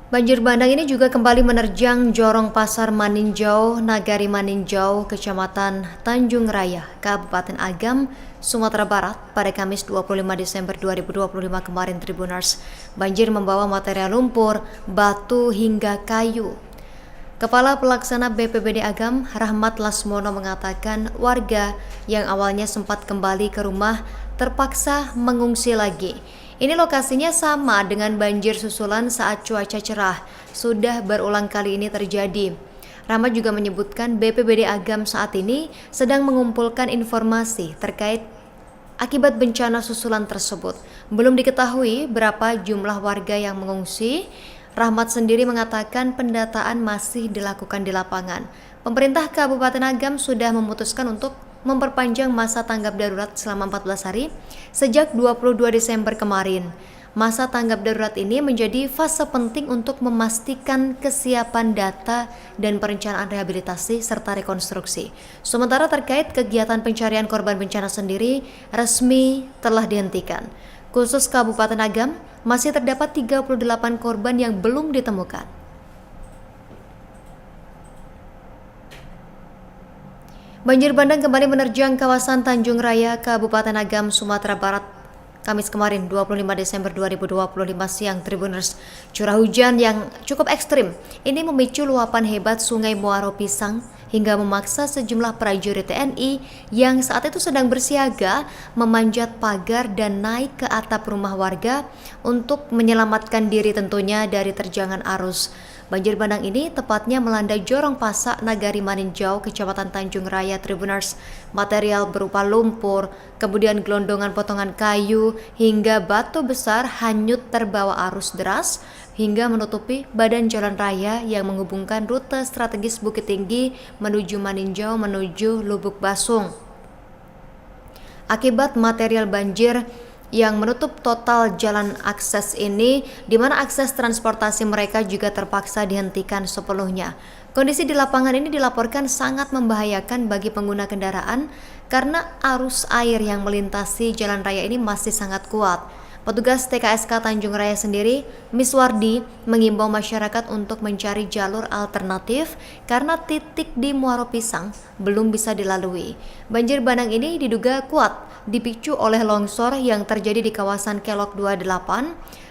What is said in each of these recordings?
Banjir bandang ini juga kembali menerjang Jorong Pasar Maninjau, Nagari Maninjau, Kecamatan Tanjung Raya, Kabupaten Agam, Sumatera Barat pada Kamis 25 Desember 2025 kemarin Tribuners. Banjir membawa material lumpur, batu hingga kayu. Kepala Pelaksana BPBD Agam, Rahmat Lasmono mengatakan warga yang awalnya sempat kembali ke rumah terpaksa mengungsi lagi. Ini lokasinya sama dengan banjir susulan saat cuaca cerah. Sudah berulang kali ini terjadi. Rahmat juga menyebutkan BPBD Agam saat ini sedang mengumpulkan informasi terkait akibat bencana susulan tersebut. Belum diketahui berapa jumlah warga yang mengungsi. Rahmat sendiri mengatakan pendataan masih dilakukan di lapangan. Pemerintah Kabupaten Agam sudah memutuskan untuk memperpanjang masa tanggap darurat selama 14 hari sejak 22 Desember kemarin. Masa tanggap darurat ini menjadi fase penting untuk memastikan kesiapan data dan perencanaan rehabilitasi serta rekonstruksi. Sementara terkait kegiatan pencarian korban bencana sendiri resmi telah dihentikan. Khusus Kabupaten Agam, masih terdapat 38 korban yang belum ditemukan. Banjir bandang kembali menerjang kawasan Tanjung Raya, Kabupaten Agam, Sumatera Barat, Kamis kemarin 25 Desember 2025 siang Tribuners. Curah hujan yang cukup ekstrim ini memicu luapan hebat Sungai Muaro Pisang hingga memaksa sejumlah prajurit TNI yang saat itu sedang bersiaga memanjat pagar dan naik ke atap rumah warga untuk menyelamatkan diri tentunya dari terjangan arus. Banjir bandang ini tepatnya melanda Jorong Pasak, Nagari Maninjau, Kecamatan Tanjung Raya, Tribuners. Material berupa lumpur, kemudian gelondongan potongan kayu, hingga batu besar hanyut terbawa arus deras hingga menutupi badan jalan raya yang menghubungkan rute strategis Bukit Tinggi menuju Maninjau menuju Lubuk Basung. Akibat material banjir yang menutup total jalan akses ini, di mana akses transportasi mereka juga terpaksa dihentikan sepenuhnya. Kondisi di lapangan ini dilaporkan sangat membahayakan bagi pengguna kendaraan karena arus air yang melintasi jalan raya ini masih sangat kuat. Petugas TKSK Tanjung Raya sendiri, Miswardi, mengimbau masyarakat untuk mencari jalur alternatif karena titik di Muaro Pisang belum bisa dilalui. Banjir bandang ini diduga kuat dipicu oleh longsor yang terjadi di kawasan Kelok 28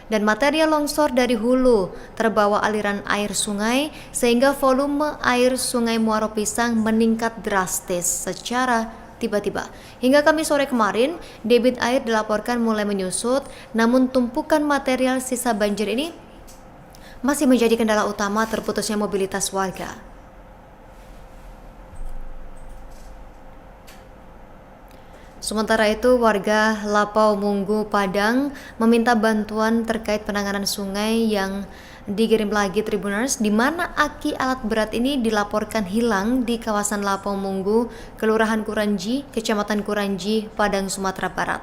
dan material longsor dari hulu terbawa aliran air sungai sehingga volume air Sungai Muaro Pisang meningkat drastis secara tiba-tiba. Hingga Kamis sore kemarin, debit air dilaporkan mulai menyusut, namun tumpukan material sisa banjir ini masih menjadi kendala utama terputusnya mobilitas warga. Sementara itu, warga Lapau Munggu Padang meminta bantuan terkait penanganan sungai yang dikirim lagi Tribuners, di mana aki alat berat ini dilaporkan hilang di kawasan Lapau Munggu, Kelurahan Kuranji, Kecamatan Kuranji, Padang, Sumatera Barat.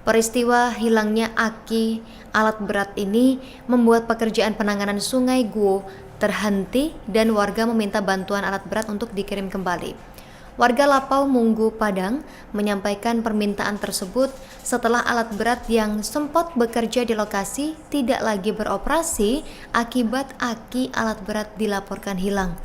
Peristiwa hilangnya aki alat berat ini membuat pekerjaan penanganan sungai Guo terhenti dan warga meminta bantuan alat berat untuk dikirim kembali. Warga Lapau Munggu Padang menyampaikan permintaan tersebut setelah alat berat yang sempat bekerja di lokasi tidak lagi beroperasi akibat aki alat berat dilaporkan hilang.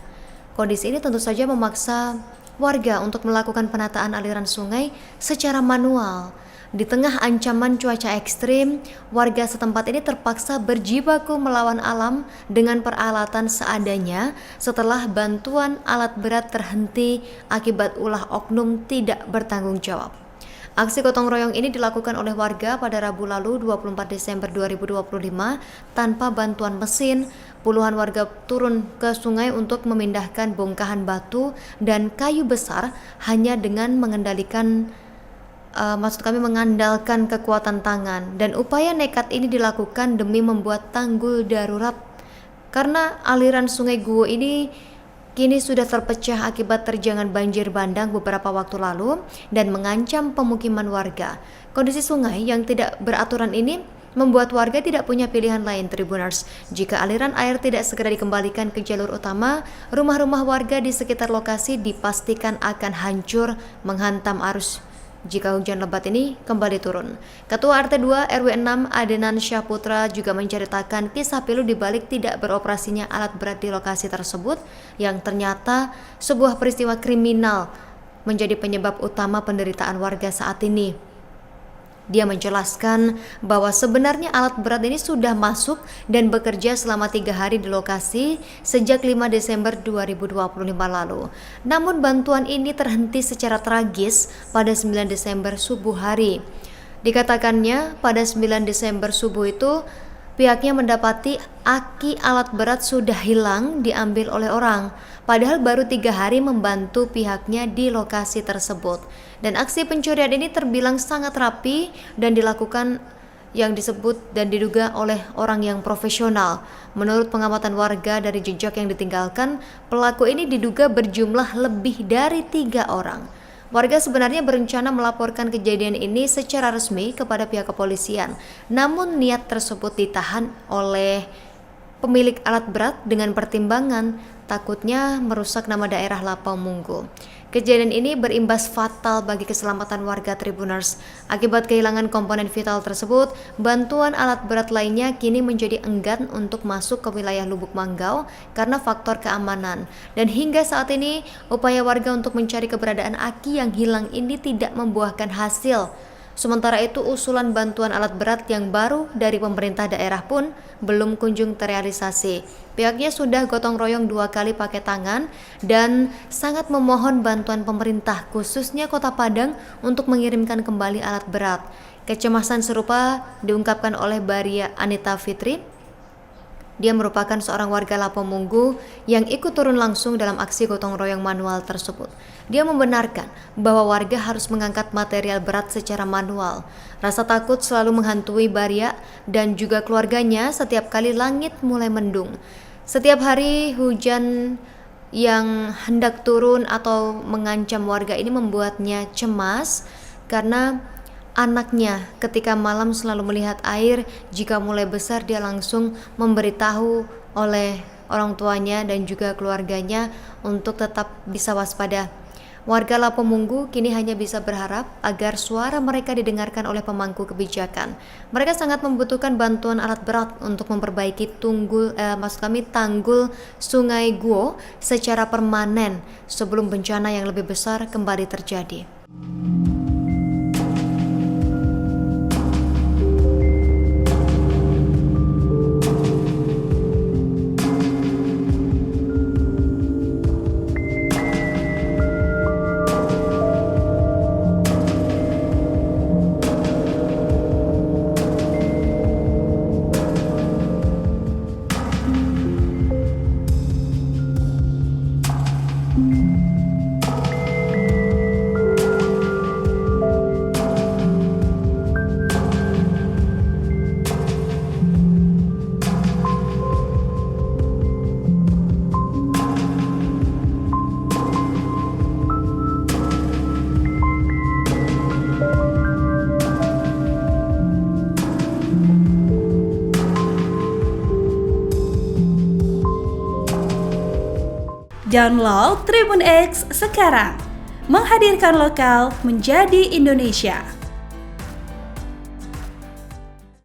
Kondisi ini tentu saja memaksa warga untuk melakukan penataan aliran sungai secara manual. Di tengah ancaman cuaca ekstrim, warga setempat ini terpaksa berjibaku melawan alam dengan peralatan seadanya setelah bantuan alat berat terhenti akibat ulah oknum tidak bertanggung jawab. Aksi gotong royong ini dilakukan oleh warga pada Rabu lalu 24 Desember 2025 tanpa bantuan mesin. Puluhan warga turun ke sungai untuk memindahkan bongkahan batu dan kayu besar hanya dengan mengandalkan kekuatan tangan, dan upaya nekat ini dilakukan demi membuat tanggul darurat karena aliran sungai Guo ini kini sudah terpecah akibat terjangan banjir bandang beberapa waktu lalu dan mengancam pemukiman warga. Kondisi sungai yang tidak beraturan ini membuat warga tidak punya pilihan lain Tribuners. Jika aliran air tidak segera dikembalikan ke jalur utama, rumah-rumah warga di sekitar lokasi dipastikan akan hancur menghantam arus jika hujan lebat ini kembali turun. Ketua RT 2 RW 6 Adenan Syahputra juga menceritakan kisah pilu dibalik tidak beroperasinya alat berat di lokasi tersebut yang ternyata sebuah peristiwa kriminal menjadi penyebab utama penderitaan warga saat ini. Dia menjelaskan bahwa sebenarnya alat berat ini sudah masuk dan bekerja selama 3 hari di lokasi sejak 5 Desember 2025 lalu. Namun bantuan ini terhenti secara tragis pada 9 Desember subuh hari. Dikatakannya pada 9 Desember subuh itu pihaknya mendapati aki alat berat sudah hilang diambil oleh orang. Padahal baru 3 hari membantu pihaknya di lokasi tersebut. Dan aksi pencurian ini terbilang sangat rapi dan dilakukan yang disebut dan diduga oleh orang yang profesional. Menurut pengamatan warga dari jejak yang ditinggalkan, pelaku ini diduga berjumlah lebih dari 3 orang. Warga sebenarnya berencana melaporkan kejadian ini secara resmi kepada pihak kepolisian. Namun niat tersebut ditahan oleh pemilik alat berat dengan pertimbangan takutnya merusak nama daerah Lapamunggo. Kejadian ini berimbas fatal bagi keselamatan warga Tribuners. Akibat kehilangan komponen vital tersebut, bantuan alat berat lainnya kini menjadi enggan untuk masuk ke wilayah Lubuk Manggau karena faktor keamanan. Dan hingga saat ini, upaya warga untuk mencari keberadaan aki yang hilang ini tidak membuahkan hasil. Sementara itu, usulan bantuan alat berat yang baru dari pemerintah daerah pun belum kunjung terrealisasi. Pihaknya sudah gotong royong 2 kali pakai tangan dan sangat memohon bantuan pemerintah, khususnya Kota Padang, untuk mengirimkan kembali alat berat. Kecemasan serupa diungkapkan oleh Baria Anita Fitri. Dia merupakan seorang warga Lapamunggo yang ikut turun langsung dalam aksi gotong royong manual tersebut. Dia membenarkan bahwa warga harus mengangkat material berat secara manual. Rasa takut selalu menghantui Baria dan juga keluarganya setiap kali langit mulai mendung. Setiap hari hujan yang hendak turun atau mengancam warga ini membuatnya cemas karena anaknya ketika malam selalu melihat air. Jika mulai besar dia langsung memberitahu oleh orang tuanya dan juga keluarganya untuk tetap bisa waspada. Warga Lapamunggo kini hanya bisa berharap agar suara mereka didengarkan oleh pemangku kebijakan. Mereka sangat membutuhkan bantuan alat berat untuk memperbaiki tanggul Sungai Guo secara permanen sebelum bencana yang lebih besar kembali terjadi. Download Tribun X sekarang, menghadirkan lokal menjadi Indonesia.